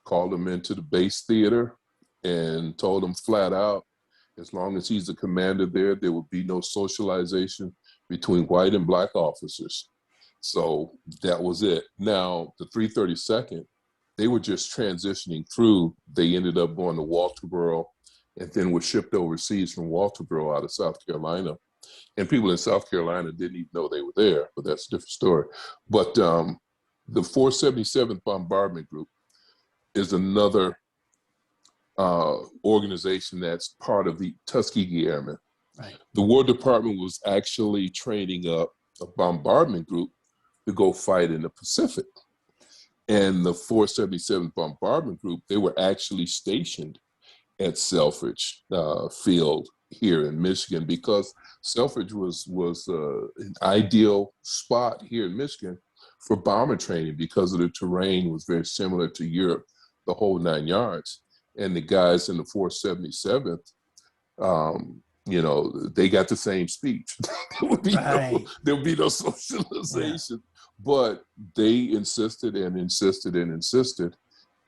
called them into the base theater and told them flat out, as long as he's the commander there would be no socialization between white and black officers. So that was it. Now, the 332nd, they were just transitioning through. They ended up going to Walterboro and then were shipped overseas from Walterboro out of South Carolina. And people in South Carolina didn't even know they were there, but that's a different story. But the 477th Bombardment Group is another organization that's part of the Tuskegee Airmen. Right. The War Department was actually training up a bombardment group to go fight in the Pacific. And the 477th Bombardment Group, they were actually stationed at Selfridge Field here in Michigan, because Selfridge was an ideal spot here in Michigan for bomber training, because of the terrain was very similar to Europe, the whole 9 yards. And the guys in the 477th, they got the same speech. there would be no socialization. Yeah. But they insisted and insisted and insisted.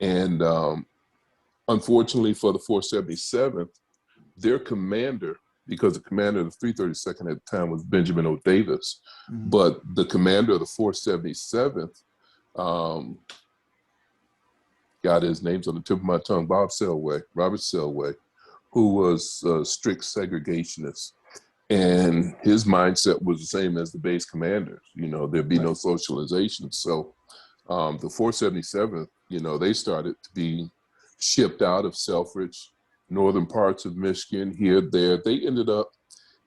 And unfortunately for the 477th, their commander, because the commander of the 332nd at the time was Benjamin O. Davis, but the commander of the 477th, got his name's on the tip of my tongue, Robert Selway, who was a strict segregationist. And his mindset was the same as the base commanders. There'd be no socialization. So the 477th, they started to be shipped out of Selfridge, northern parts of Michigan, here, there. They ended up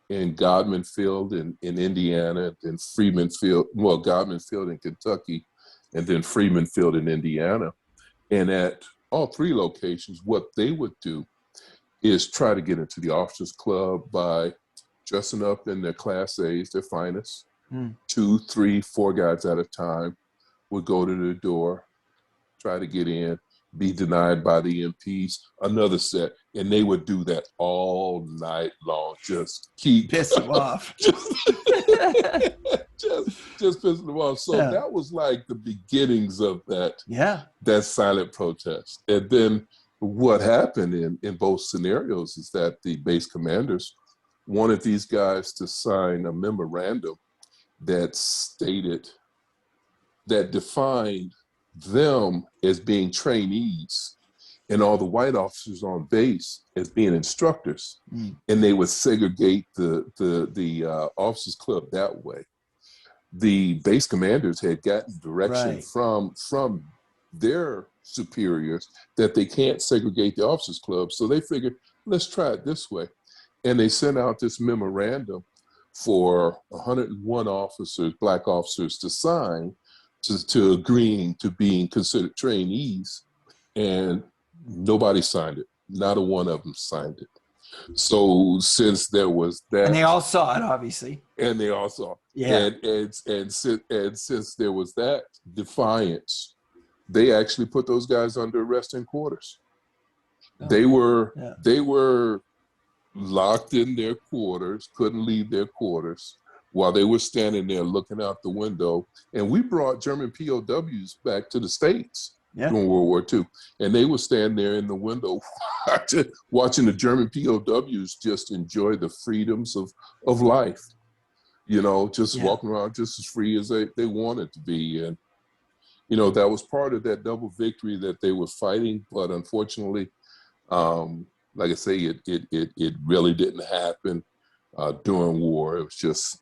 in Godman Field in Indiana, then Freeman Field, Godman Field in Kentucky, and then Freeman Field in Indiana. And at all 3 locations, what they would do is try to get into the officers club by dressing up in their Class A's, their finest. 2, 3, 4 guys at a time would go to the door, try to get in. be denied by the MPs, another set, and they would do that all night long. Just keep Piss them off. just pissing them off. So that was like the beginnings of that silent protest. And then what happened in both scenarios is that the base commanders wanted these guys to sign a memorandum that stated, that defined them as being trainees and all the white officers on base as being instructors. And they would segregate the officers club that way. The base commanders had gotten direction from their superiors that they can't segregate the officers club. So they figured, let's try it this way. And they sent out this memorandum for 101 officers, black officers, to sign to agreeing to being considered trainees. And nobody signed it. Not a one of them signed it. So since there was that, and they all saw it, obviously. And they all saw, and since there was that defiance, they actually put those guys under arrest in quarters. They were locked in their quarters, couldn't leave their quarters while they were standing there looking out the window. And we brought German POWs back to the States during World War II. And they would stand there in the window watching the German POWs just enjoy the freedoms of life, you know, just walking around just as free as they wanted to be. And, you know, that was part of that double victory that they were fighting. But unfortunately, like I say, it really didn't happen during war. It was just,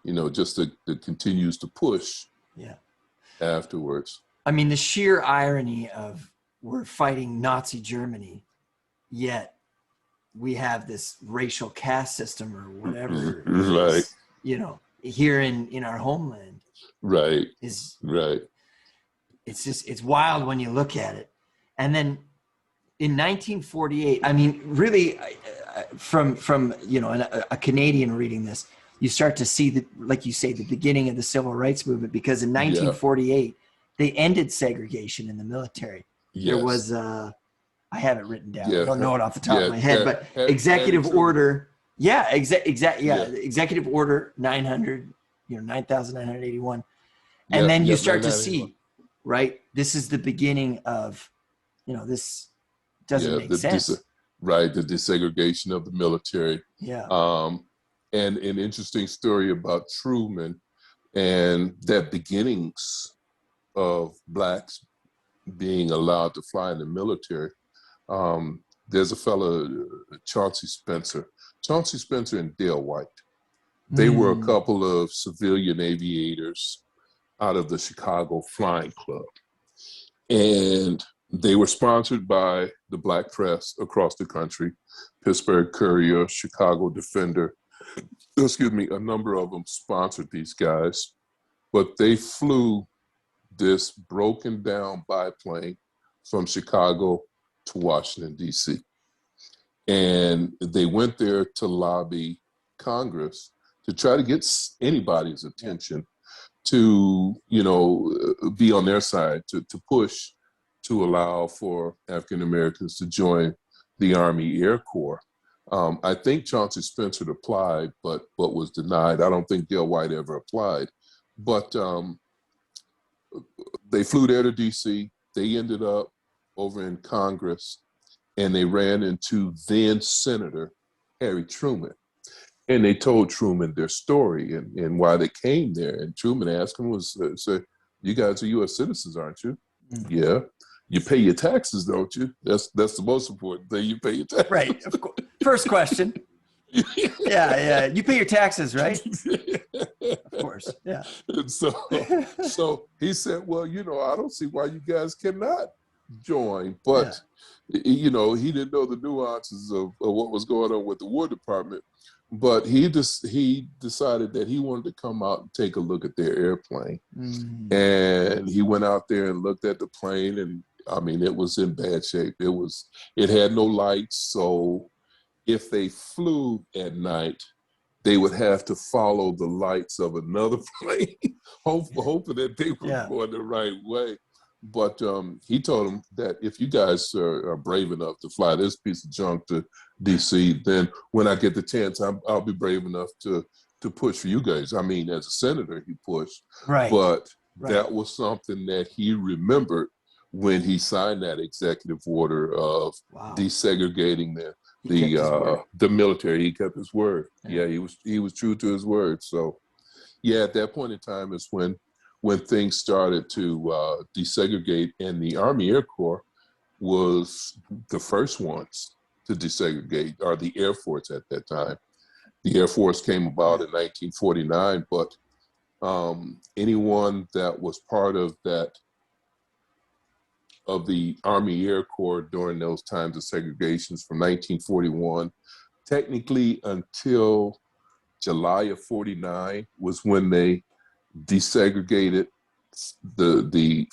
you know, just it continues to push afterwards. I mean, the sheer irony of we're fighting Nazi Germany, yet we have this racial caste system or whatever, is, you know, here in our homeland. It's just, it's wild when you look at it. And then in 1948, I mean, really, from you know, a Canadian reading this, you start to see the, like you say, the beginning of the civil rights movement, because in 1948, they ended segregation in the military. There was, I have it written down. I don't know it off the top of my head, but executive order. Executive order 900, you know, 9,981. And then you start to see, right, this is the beginning of, you know, this doesn't make sense. The desegregation of the military. And an interesting story about Truman and that beginnings of blacks being allowed to fly in the military. There's a fellow, Chauncey Spencer and Dale White. They were a couple of civilian aviators out of the Chicago Flying Club. And they were sponsored by the black press across the country, Pittsburgh Courier, Chicago Defender. A number of them sponsored these guys, but they flew this broken down biplane from Chicago to Washington, D.C. And they went there to lobby Congress to try to get anybody's attention to, you know, be on their side, to push to allow for African Americans to join the Army Air Corps. I think Chauncey Spencer applied, but was denied. I don't think Dale White ever applied. But they flew there to D.C. They ended up over in Congress, and they ran into then Senator Harry Truman. And they told Truman their story and why they came there. And Truman asked him, said, you guys are U.S. citizens, aren't you? Yeah. You pay your taxes, don't you? That's the most important thing. You pay your taxes. Right. Of course. First question. Yeah. You pay your taxes, right? Of course. Yeah. And so he said, well, you know, I don't see why you guys cannot join. But, you know, he didn't know the nuances of what was going on with the War Department. But he decided that he wanted to come out and take a look at their airplane. And he went out there and looked at the plane, and I mean, it was in bad shape. It had no lights, so if they flew at night, they would have to follow the lights of another plane, hoping that they were going the right way. But he told them that if you guys are brave enough to fly this piece of junk to DC, then when I get the chance, I'll be brave enough to push for you guys. I mean, as a senator, he pushed, Right. but Right. that was something that he remembered when he signed that executive order of Wow. desegregating He kept his word. the military. He kept his word. Yeah. Yeah, he was true to his word. So yeah, at that point in time is when things started to desegregate, and the Army Air Corps was the first ones to desegregate, or the Air Force at that time. The Air Force came about in 1949, but anyone that was part of the Army Air Corps during those times of segregations from 1941, technically until July of 49 was when they desegregated the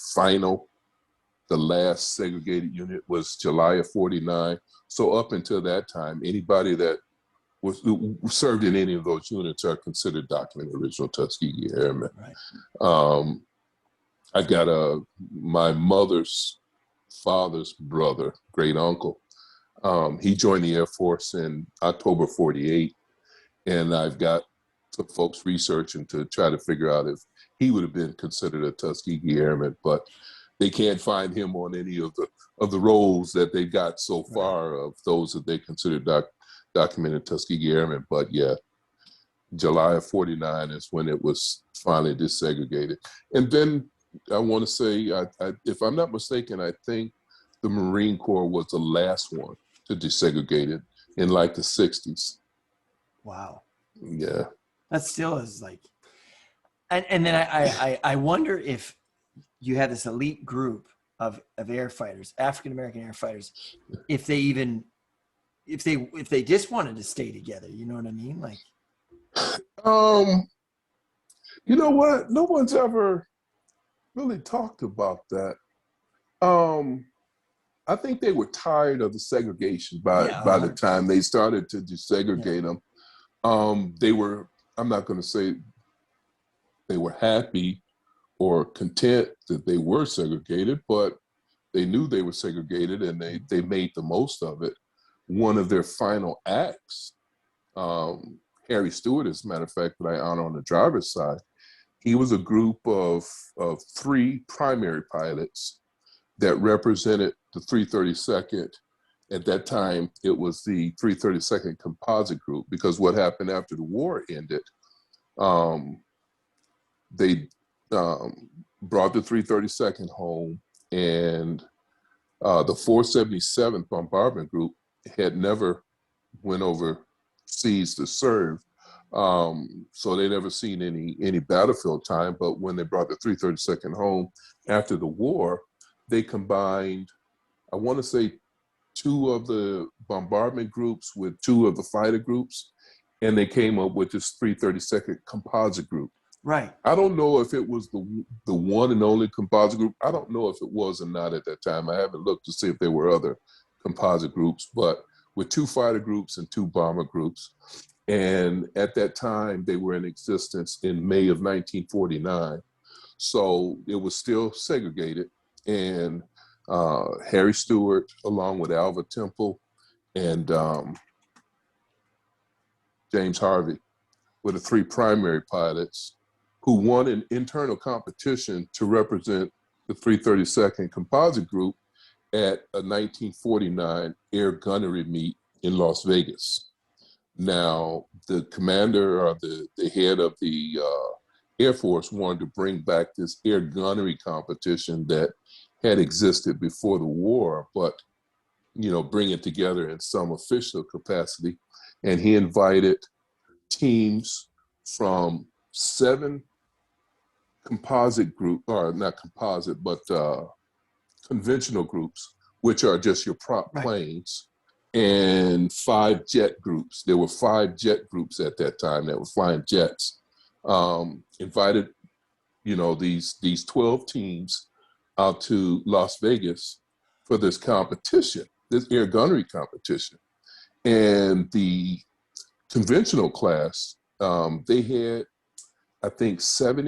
last segregated unit was July of 49. So up until that time, anybody that who served in any of those units are considered documented original Tuskegee Airmen. Right. I got my mother's father's brother, great uncle. He joined the Air Force in October 48. And I've got some folks researching to try to figure out if he would have been considered a Tuskegee Airman, but they can't find him on any of the rolls that they got so far of those that they consider documented Tuskegee Airmen. But yeah, July of 49 is when it was finally desegregated. And then I want to say, if I'm not mistaken, I think the Marine Corps was the last one to desegregate it in like the 60s. Wow. Yeah. That still is like, and then I wonder if you have this elite group of air fighters, African American air fighters, if they just wanted to stay together, you know what I mean? Like, you know what? No one's ever really talked about that. I think they were tired of the segregation by the 100%. time they started to desegregate them. They were, I'm not going to say they were happy or content that they were segregated, but they knew they were segregated and they made the most of it. One of their final acts, Harry Stewart, as a matter of fact, that I honor on the driver's side, he was a group of 3 primary pilots that represented the 332nd. At that time, it was the 332nd Composite Group, because what happened after the war ended, they brought the 332nd home, and the 477th Bombardment Group had never went overseas to serve. So they never seen any battlefield time. But when they brought the 332nd home after the war, they combined, I want to say, 2 of the bombardment groups with 2 of the fighter groups, and they came up with this 332nd Composite Group. Right. I don't know if it was the one and only composite group. I don't know if it was or not at that time. I haven't looked to see if there were other composite groups, but with 2 fighter groups and 2 bomber groups. And at that time, they were in existence in May of 1949. So it was still segregated. And Harry Stewart, along with Alva Temple and James Harvey, were the 3 primary pilots who won an internal competition to represent the 332nd Composite Group at a 1949 air gunnery meet in Las Vegas. Now, the commander or the head of the Air Force wanted to bring back this air gunnery competition that had existed before the war, but, bring it together in some official capacity. And he invited teams from 7 composite group, or not composite, but conventional groups, which are just your prop planes, and 5 jet groups. There were 5 jet groups at that time that were flying jets. Invited, these 12 teams out to Las Vegas for this competition, this air gunnery competition. And the conventional class, they had, I think, 7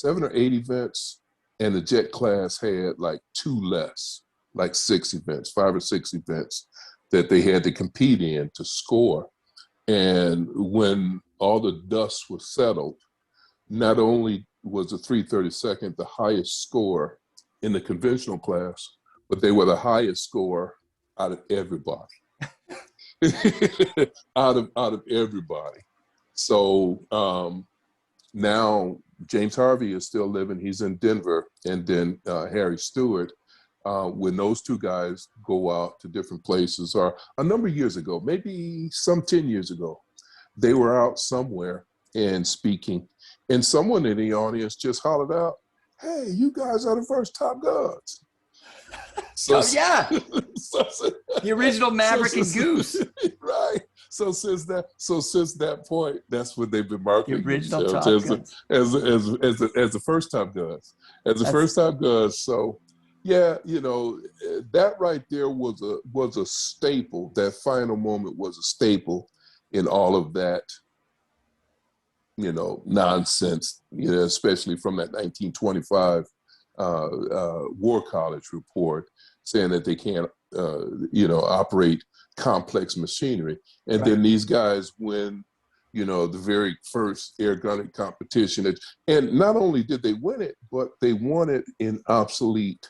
7 or 8 events, and the jet class had like 2 less, like 6 events, 5 or 6 events that they had to compete in to score. And when all the dust was settled, not only was the 332nd the highest score in the conventional class, but they were the highest score out of everybody. out of everybody. So now James Harvey is still living. He's in Denver, and then Harry Stewart. When those 2 guys go out to different places, or a number of years ago, maybe some 10 years ago, they were out somewhere and speaking, and someone in the audience just hollered out, "Hey, you guys are the first Top Guns." So, Oh yeah, the original Maverick and Goose. Right. So since that point, that's what they've been marketing The original themselves Top Guns. as the first Top Guns, first Top Guns. So yeah, that right there was a staple. That final moment was a staple in all of that, nonsense, especially from that 1925 War College report saying that they can't, operate complex machinery. And Right. then these guys win, the very first air gunning competition. And not only did they win it, but they won it in obsolete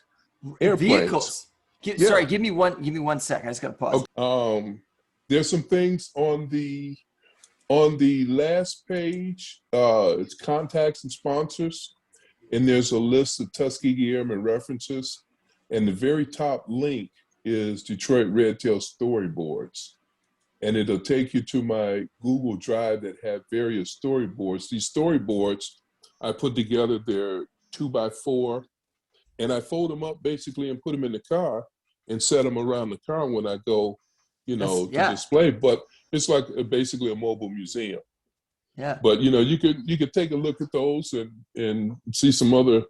airplanes. Vehicles. Sorry, give me 1 second. I just got to pause. Okay. There's some things on the last page. It's contacts and sponsors, and there's a list of Tuskegee Airmen references. And the very top link is Detroit RedTail storyboards. And it'll take you to my Google Drive that have various storyboards. These storyboards, I put together, they're 2x4, and I fold them up basically and put them in the car and set them around the car when I go, to display. But it's like basically a mobile museum. Yeah. But you could take a look at those and see some other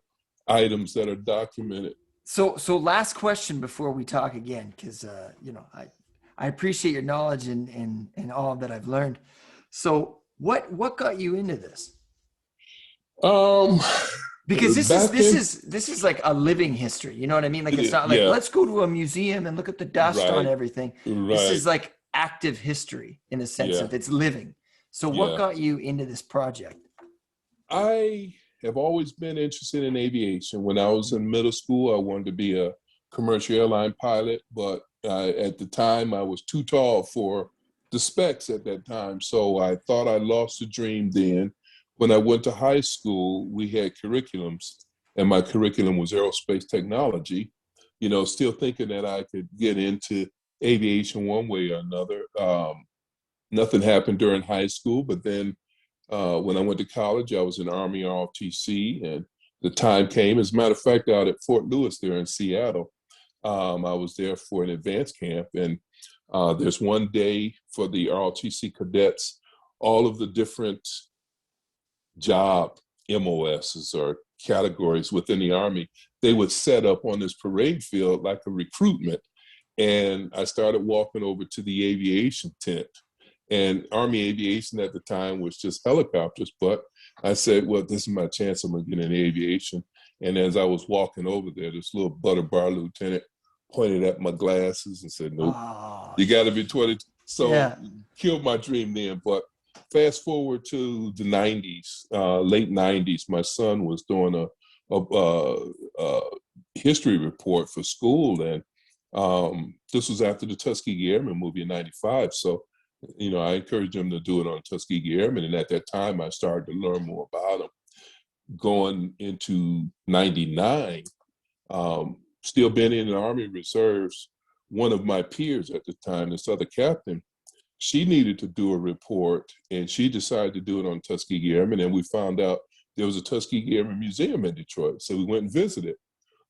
items that are documented. So last question before we talk again, because I appreciate your knowledge and all that I've learned. So what got you into this? Because this is like a living history. You know what I mean? Like, it's not like, let's go to a museum and look at the dust on everything. Right. This is like active history in a sense of it's living. So what got you into this project? I have always been interested in aviation. When I was in middle school, I wanted to be a commercial airline pilot, but at the time I was too tall for the specs at that time. So I thought I lost the dream then. When I went to high school, we had curriculums, and my curriculum was aerospace technology, still thinking that I could get into aviation one way or another. Nothing happened during high school, but then when I went to college, I was in Army ROTC, and the time came. As a matter of fact, out at Fort Lewis there in Seattle, I was there for an advanced camp, and there's one day for the ROTC cadets, all of the different job MOSs or categories within the Army, they would set up on this parade field like a recruitment. And I started walking over to the aviation tent. And Army aviation at the time was just helicopters, but I said, well, this is my chance. I'm gonna get into aviation. And as I was walking over there, this little butter bar lieutenant pointed at my glasses and said, nope, you gotta be 20. So killed my dream then. But fast forward to the 90s, late 90s, my son was doing a history report for school. And this was after the Tuskegee Airmen movie in 95. So, I encouraged him to do it on Tuskegee Airmen. And at that time, I started to learn more about them. Going into 99, still being in the Army Reserves, one of my peers at the time, this other captain, she needed to do a report, and she decided to do it on Tuskegee Airmen. And we found out there was a Tuskegee Airmen Museum in Detroit. So we went and visited,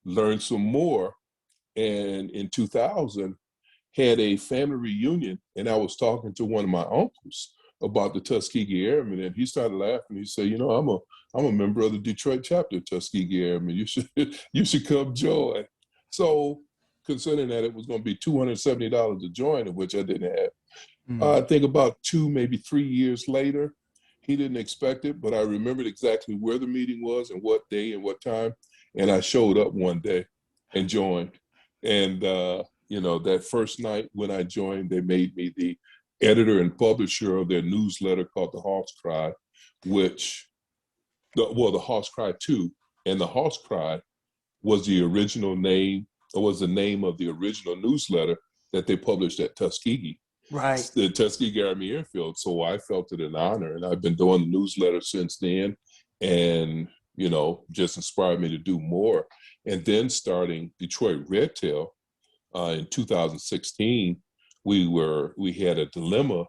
learned some more. And in 2000, had a family reunion, and I was talking to one of my uncles about the Tuskegee Airmen, and he started laughing. He said, I'm a member of the Detroit chapter of Tuskegee Airmen. You should come join. So considering that it was going to be $270 to join, of which I didn't have, I think about 2, maybe 3 years later, He didn't expect it, but I remembered exactly where the meeting was and what day and what time. And I showed up one day and joined. And, you know, that first night when I joined, they made me the editor and publisher of their newsletter called The Hawk's Cry, which, the Hawk's Cry 2. And the Hawk's Cry was the original name, or was the name of the original newsletter that they published at Tuskegee. Right. The Tuskegee Airmen Airfield. So I felt it an honor, and I've been doing the newsletter since then, and you know, just inspired me to do more. And then starting Detroit RedTail in 2016, we had a dilemma.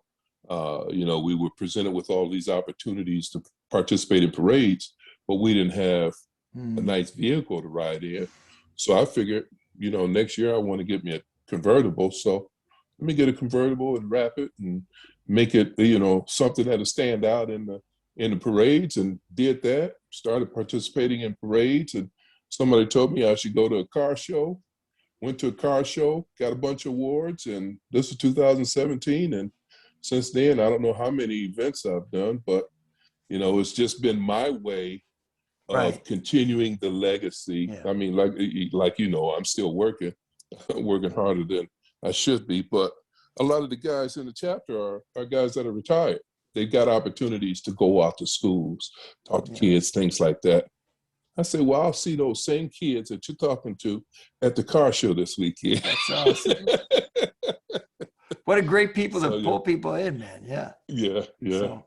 You know, we were presented with all these opportunities to participate in parades, but we didn't have a nice vehicle to ride in. So I figured, you know, next year I want to get me a convertible. So let me get a convertible and wrap it and make it, you know, something that'll stand out in the parades, and did that. Started participating in parades, and somebody told me I should go to a car show. Went to a car show, got a bunch of awards, and this is 2017. And since then, I don't know how many events I've done, but you know, it's just been my way of continuing the legacy. Yeah. I mean, like you know, I'm still working, working harder than I should be, but a lot of the guys in the chapter are guys that are retired. They've got opportunities to go out to schools, talk to kids, things like that. I say, well, I'll see those same kids that you're talking to at the car show this weekend. That's awesome. What a great people to pull people in, man. Yeah. Yeah. So,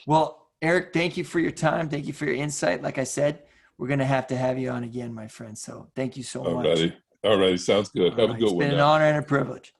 well, Eric, thank you for your time. Thank you for your insight. Like I said, we're going to have you on again, my friend. So thank you so much. All righty. Sounds good. Have a good one. It's been an honor and a privilege.